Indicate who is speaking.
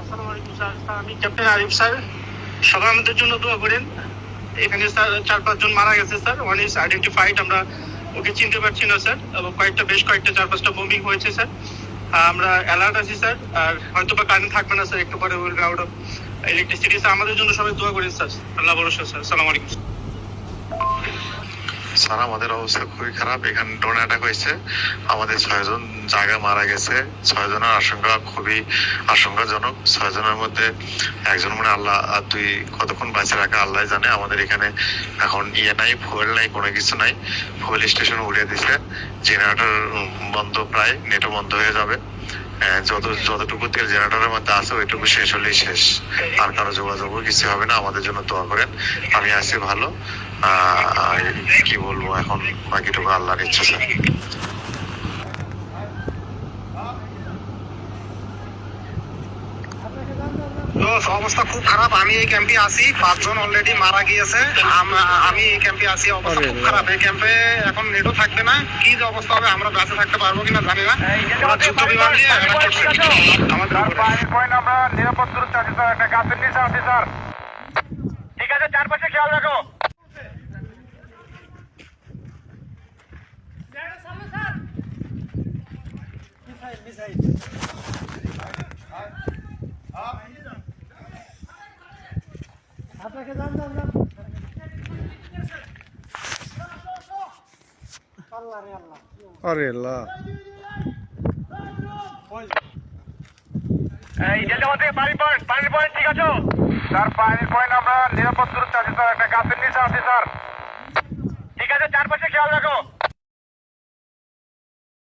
Speaker 1: আসসালামু আলাইকুম স্যার। আমি ক্যাপ্টেন আরিফ স্যার। সবাই আমাদের জন্য দোয়া করেন। এখানে স্যার 4-5 জন মারা গেছে স্যার। ওয়ান ইজ আইডেন্টিফাইড, আমরা ওকে চিনতে পারছি না স্যার। এবং বেশ কয়েকটা 4-5টা বোমিং হয়েছে স্যার। আমরা অ্যালার্ট আছি স্যার। আর হয়তো বা কারেন্ট থাকবে না স্যার, একটু পরে will be out of electricity sir. আমাদের জন্য সবাই দোয়া করেন স্যার। আল্লাহ ভরসা স্যার। আসসালামু আলাইকুম
Speaker 2: স্যার। আমাদের অবস্থা খুবই খারাপ। এখানে ড্রোন অ্যাটাক হয়েছে, আমাদের 6 জন জায়গা মারা গেছে। 6 জনের আশঙ্কা খুবই আশঙ্কাজনক। 6 জনের মধ্যে একজন মনে আল্লাহ, আর 2 কতক্ষণ বাঁচে রাখা আল্লাহ জানে। আমাদের এখানে এখন নাই, ফুয়েল নাই, কোনো কিছু নাই। ফুয়েল স্টেশন উড়িয়ে দিছে, জেনারেটর বন্ধ, প্রায় নেটও বন্ধ হয়ে যাবে। যতটুকু তেল জেনারেটরের মধ্যে আছে ওইটুকু শেষ হলেই শেষ, আর কারো যোগাযোগও কিছু হবে না। আমাদের জন্য দোয়া করেন। আমি আছি ভালো। কি বলবো এখন, বাকিটুকু আল্লাহর ইচ্ছা স্যার।
Speaker 3: অবস্থা খুব খারাপ। আমি এই ক্যাম্পে আছি, 5 জন অলরেডি মারা গিয়েছে। আমি এই ক্যাম্পে আছি, অবস্থা খুব খারাপ। এই ক্যাম্পে এখন নেটও থাকবে না। কি যে অবস্থা হবে, আমরা বেঁচে থাকতে পারবো কিনা জানি না। যুদ্ধ বিমান নিয়ে আমাদের আমরা নিরাপদ দূরত্বে আছি স্যার। একটা গাছের নিচে আছি স্যার। ঠিক আছে, চারপাশে খেয়াল রাখো।
Speaker 4: আরে আল্লাহ,
Speaker 3: এই যেতে পানির পয়েন্ট ঠিক আছে স্যার। পানির পয়েন্ট আমরা নিরাপদ দূরত্বে আছি স্যার। একটা গাছের নিচে আছি স্যার। ঠিক আছে, চারপাশে খেয়াল রাখো।